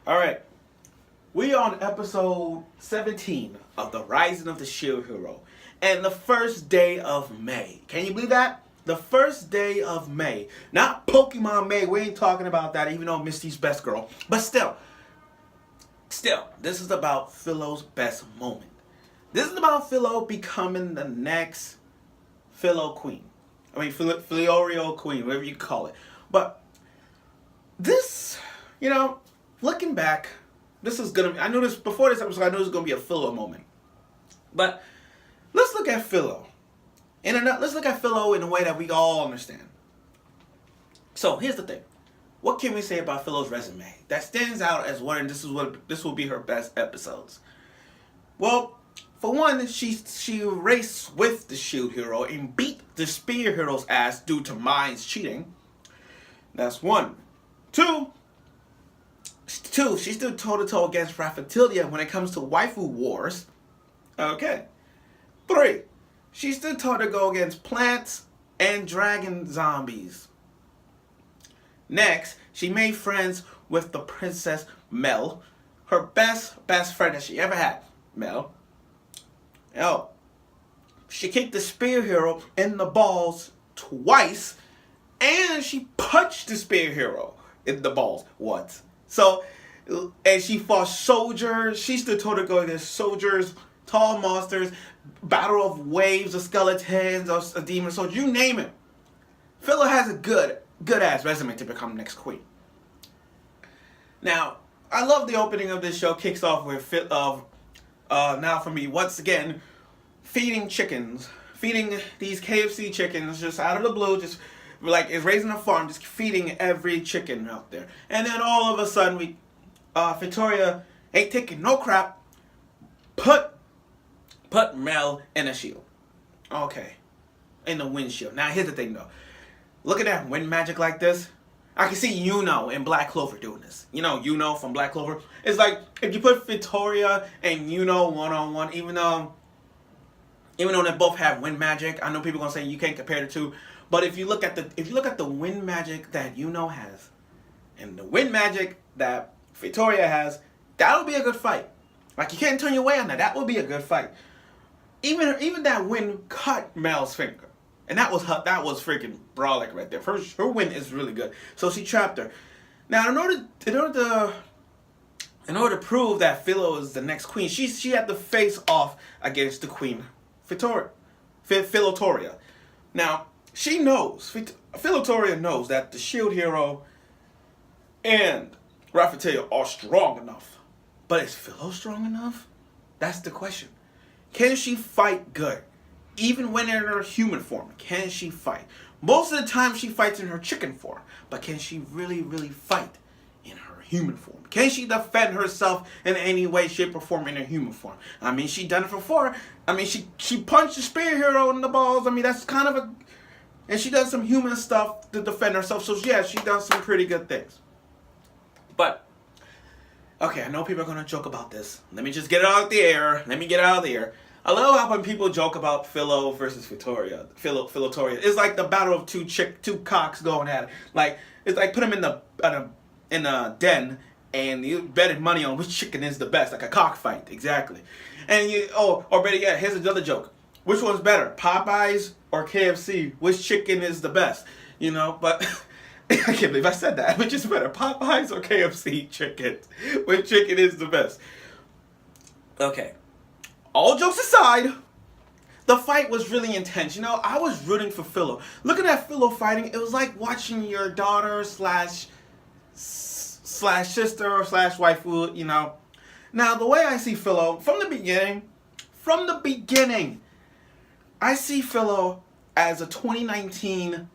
All right. We are on episode 17 of the Rising of the Shield Hero. And the first day of May. Can you believe that? The first day of May. Not Pokemon May. We ain't talking about that, even though Misty's best girl. But still, this is about Philo's best moment. This is about Philo becoming the next Philo Queen. I mean, Filolial Queen, whatever you call it. But this, looking back, this is gonna. I knew this before this episode. I knew this was gonna be a Philo moment. But let's look at Philo. Let's look at Philo in a way that we all understand. So here's the thing. What can we say about Philo's resume that stands out as one? And this will be her best episodes. Well, for one, she raced with the Shield Hero and beat the Spear Hero's ass due to Mind's cheating. That's one. Two, she stood toe-to-toe against Fitoria when it comes to waifu wars. Okay. 3, she stood toe-to-toe against plants and dragon zombies. Next, she made friends with the Princess Mel, her best friend that she ever had. Mel. Oh. She kicked the Spear Hero in the balls twice, and she punched the Spear Hero in the balls once. So, and she fought soldiers. She stood toe-to-toe against soldiers, tall monsters, battle of waves of skeletons, of demon soldiers, you name it. Philo has a good ass resume to become next queen. Now, I love the opening of this show. Kicks off with now for me once again feeding these KFC chickens just out of the blue, just like is raising a farm, just feeding every chicken out there. And then all of a sudden Fitoria ain't taking no crap. Put Mel in a shield. Okay. In the windshield. Now here's the thing though. Look at that wind magic like this. I can see Yuno in Black Clover doing this. Yuno from Black Clover. It's like if you put Fitoria and Yuno one-on-one, even though they both have wind magic, I know people are gonna say you can't compare the two. But if you look at the wind magic that Yuno has and the wind magic that Fitoria has, that'll be a good fight. Like you can't turn your way on that. That would be a good fight. Even that wind cut Mel's finger. And that was freaking brawling right there. Her win is really good. So she trapped her. Now in order to prove that Philo is the next queen, she had to face off against the queen, Fitoria. Now she knows, Fitoria knows that the Shield Hero and Fitoria are strong enough. But is Philo strong enough? That's the question. Can she fight good? Even when in her human form, can she fight? Most of the time she fights in her chicken form, but can she really, really fight in her human form? Can she defend herself in any way, shape, or form in her human form? I mean, she done it before. I mean, she punched the Spear Hero in the balls. I mean, that's kind of and she does some human stuff to defend herself. So yeah, she does some pretty good things. But, okay, I know people are going to joke about this. Let me just get it out of the air. I love how when people joke about Philo versus Fitoria. It's like the battle of two cocks going at it. Like it's like put them in a den and you betted money on which chicken is the best, like a cockfight, exactly. And or better yet, here's another joke. Which one's better, Popeyes or KFC? Which chicken is the best? But I can't believe I said that. Which is better, Popeyes or KFC chicken? Which chicken is the best? Okay. All jokes aside, the fight was really intense. I was rooting for Philo. Looking at Philo fighting, it was like watching your daughter slash sister or slash waifu, Now, the way I see Philo, from the beginning, I see Philo as a 2019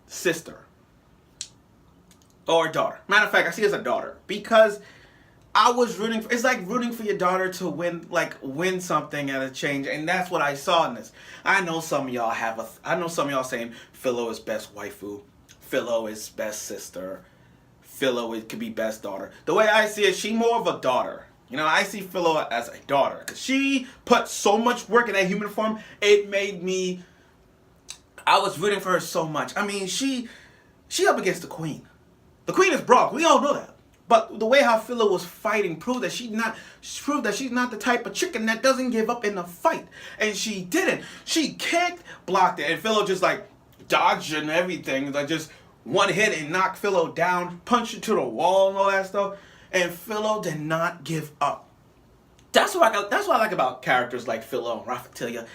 sister. Or daughter. Matter of fact, I see her as a daughter. Because I was it's like rooting for your daughter to win something at a change, and that's what I saw in this. I know some of y'all saying Philo is best waifu, Philo is best sister, Philo could be best daughter. The way I see it, she more of a daughter. I see Philo as a daughter, because she put so much work in that human form, it made me, I was rooting for her so much. I mean, she up against the queen. The queen is broad. We all know that. But the way how Philo was fighting proved that she's not the type of chicken that doesn't give up in a fight. And she didn't. She kicked, blocked it, and Philo just like dodged and everything, like just one hit and knocked Philo down, punched into the wall and all that stuff. And Philo did not give up. That's what I like about characters like Philo and Raphtalia.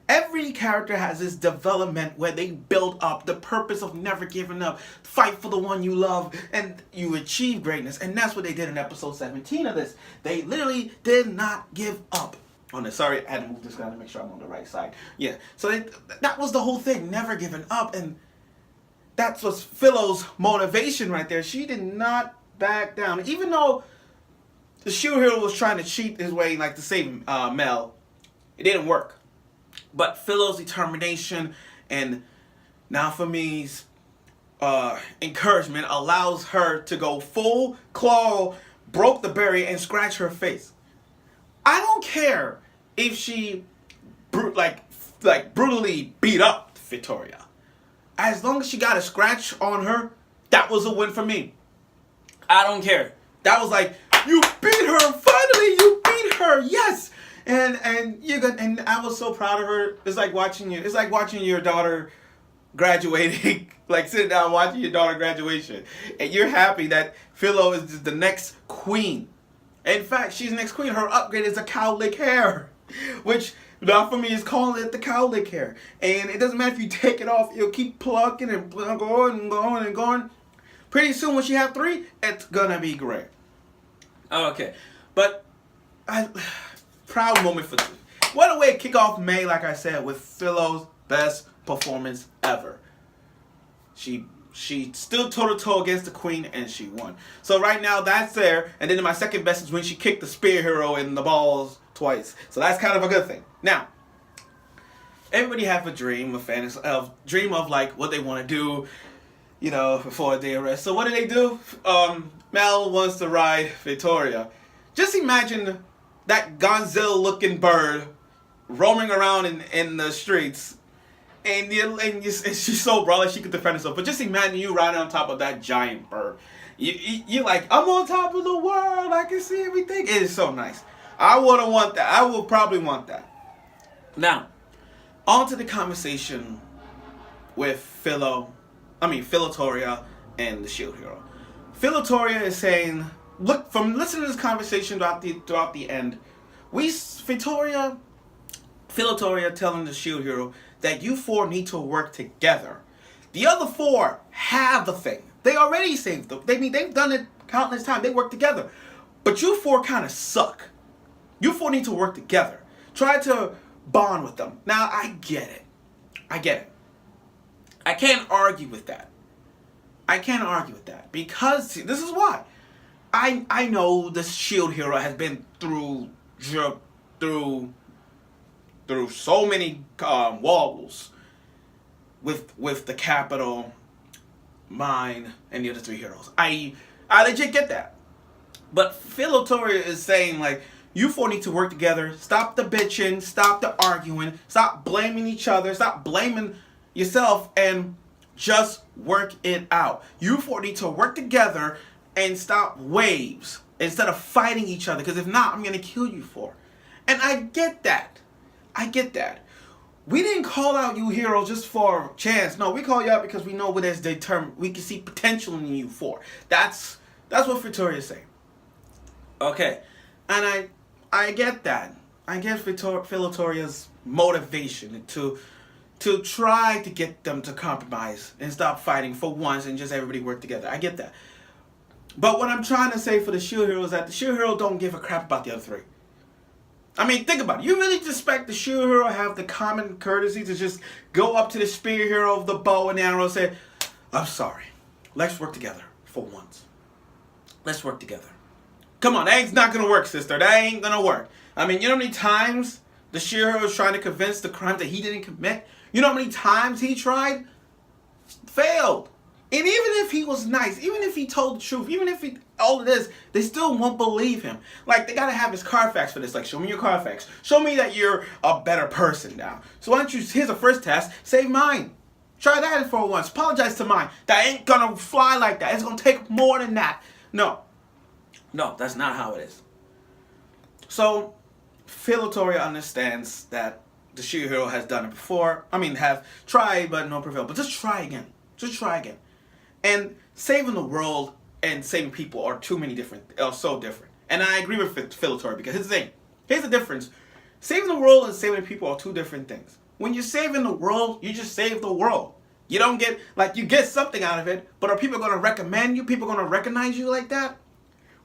Every character has this development where they build up the purpose of never giving up, fight for the one you love, and you achieve greatness. And that's what they did in episode 17 of this. They literally did not give up. Oh no, sorry, I had to move this guy to make sure I'm on the right side. Yeah, so that was the whole thing, never giving up. And that's what's Philo's motivation right there. She did not back down. Even though the shield hero was trying to cheat his way like to save Mel, it didn't work. But Philo's determination and Naomi's encouragement allows her to go full claw, broke the barrier, and scratch her face. I don't care if she brutally beat up Fitoria. As long as she got a scratch on her, that was a win for me. I don't care. That was like, you beat her. Finally, you beat her. Yes. And you got, and I was so proud of her. It's like watching your daughter graduating, like sitting down watching your daughter graduation, and you're happy that Philo is just the next queen. In fact, she's the next queen. Her upgrade is a cowlick hair, which now for me is calling it the cowlick hair. And it doesn't matter if you take it off; you'll keep plucking and going and going and going. Pretty soon, when she have 3, it's gonna be great. Okay, but proud moment for two. What a way to kick off May, like I said, with Philo's best performance ever. She stood toe-to-toe against the queen, and she won. So right now, that's there. And then my second best is when she kicked the spear hero in the balls twice. So that's kind of a good thing. Now, everybody have a dream, a fantasy, dream of like what they want to do, you know, before they arrest. So what do? Mel wants to ride Fitoria. Just imagine that Gonzil-looking bird roaming around in the streets, and she's so brother she could defend herself. But just imagine you riding on top of that giant bird. You're like, I'm on top of the world. I can see everything. It is so nice. I wouldn't want that. I would probably want that. Now, on to the conversation with Fitoria and the shield hero. Fitoria is saying, look, from listening to this conversation throughout the end, Fitoria telling the shield hero that you 4 need to work together. The other 4 have the thing. They already saved them. They've done it countless times. They work together. But you 4 kind of suck. You 4 need to work together. Try to bond with them. Now, I get it. I can't argue with that. Because this is why. I know the shield hero has been through so many wobbles with the capital, mine, and the other 3 heroes. I legit get that. But Fitoria is saying like, you 4 need to work together. Stop the bitching. Stop the arguing. Stop blaming each other. Stop blaming yourself and just work it out. You 4 need to work together and stop waves instead of fighting each other. Because if not, I'm going to kill you 4. And I get that. We didn't call out you heroes just for a chance. No, we call you out because we know there's determined. We can see potential in you 4. That's what Fitoria is saying. Okay. And I get that. I get Fitoria's motivation to try to get them to compromise and stop fighting for once and just everybody work together. I get that. But what I'm trying to say for the shield hero is that the shield hero don't give a crap about the other 3. I mean, think about it. You really expect the shield hero to have the common courtesy to just go up to the spear hero of the bow and the arrow and say, I'm sorry. Let's work together for once. Let's work together. Come on, that ain't not gonna work, sister. That ain't gonna work. I mean, you know how many times the shield hero is trying to convince the crime that he didn't commit? You know how many times he tried? Failed. And even if he was nice, even if he told the truth, even if all of this, they still won't believe him. Like, they gotta have his Carfax for this. Like, show me your Carfax. Show me that you're a better person now. So why don't you, here's the first test, save mine. Try that for once. Apologize to mine. That ain't gonna fly like that. It's gonna take more than that. No. No, that's not how it is. So, Fitoria understands that the shield hero has done it before. I mean, have tried, but no prevail. But just try again. Just try again. And saving the world and saving people are so different. And I agree with Fitoria because here's the thing. Here's the difference. Saving the world and saving people are two different things. When you're saving the world, you just save the world. You don't get, like, you get something out of it, but are people going to recommend you? People going to recognize you like that?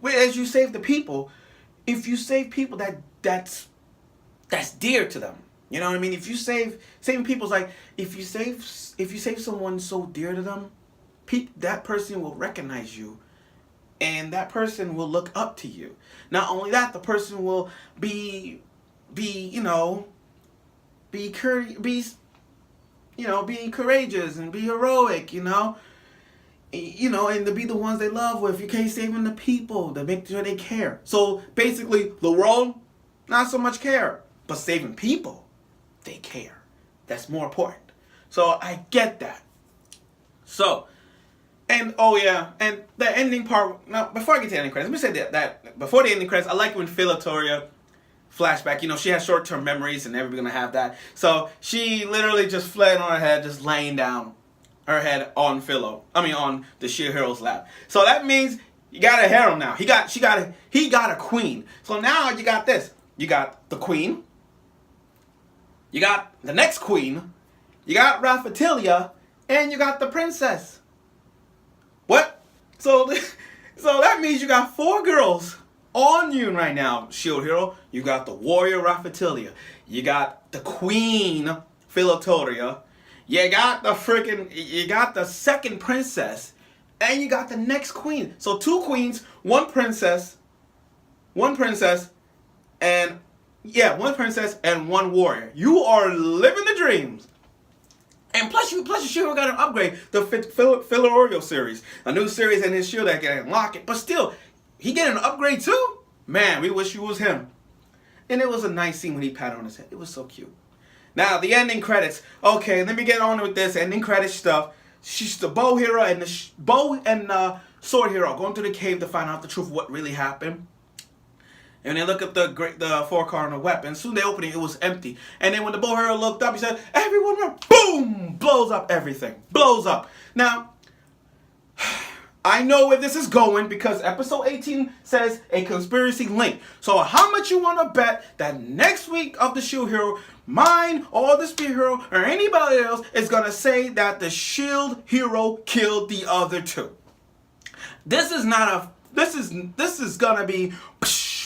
Whereas you save the people, if you save people that's dear to them. You know what I mean? If you saving people's like, if you save someone so dear to them, that person will recognize you, and that person will look up to you. Not only that, the person will be courageous and be heroic, and to be the ones they love with. You can't saving the people to make sure they care. So basically, the world, not so much care, but saving people, they care. That's more important. So I get that. So, and and the ending part. Now, before I get to the ending credits, let me say that before the ending credits, I like when Fitoria flashback. She has short-term memories, and everybody's gonna have that. So she literally just fled on her head, just laying down her head on on the shield hero's lap. So that means you got a harem now. He got a queen. So now you got this. You got the queen. You got the next queen. You got Fitoria, and you got the princess. What? So that means you got 4 girls on you right now, shield hero. You got the warrior Fitoria. You got the queen Fitoria. You got the second princess, and you got the next queen. So 2 queens, 1 princess, and 1 warrior. You are living the dreams. And plus you shield got an upgrade, the Filolial series, a new series in his shield that can unlock it. But still, he getting an upgrade too. Man, we wish you was him. And it was a nice scene when he patted on his head. It was so cute. Now, the ending credits. Okay, let me get on with this ending credit stuff. She's the bow hero and the sword hero going to the cave to find out the truth of what really happened. And they look at the 4 cardinal weapons. Soon they opened it, it was empty. And then when the bow hero looked up, he said, "Everyone run!" Boom! Blows up everything. Blows up. Now, I know where this is going because episode 18 says a conspiracy link. So how much you want to bet that next week of the shield hero, mine or the spear hero or anybody else is going to say that the shield hero killed the other 2? This is going to be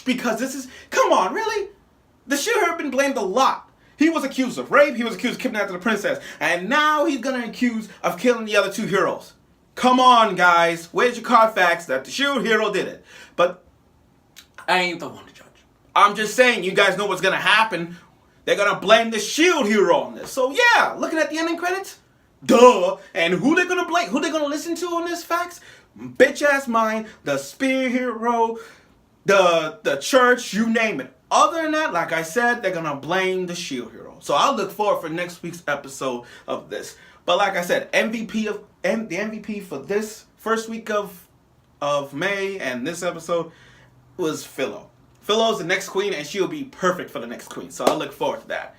because this is, come on, really? The shield hero been blamed a lot. He was accused of rape, he was accused of kidnapping the princess, and now he's going to accuse of killing the other 2 heroes. Come on, guys. Where's your Carfax that the shield hero did it? But I ain't the one to judge. I'm just saying, you guys know what's going to happen. They're going to blame the shield hero on this. So, yeah, looking at the ending credits, duh. And who they're going to blame? Who they're going to listen to on this facts? Bitch-ass mine, the spear hero, the church, you name it. Other than that, like I said, they're going to blame the shield hero. So I'll look forward for next week's episode of this. But like I said, the MVP for this first week of May and this episode was Philo. Philo's the next queen, and she'll be perfect for the next queen. So I'll look forward to that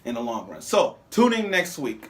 in the long run. So tune in next week.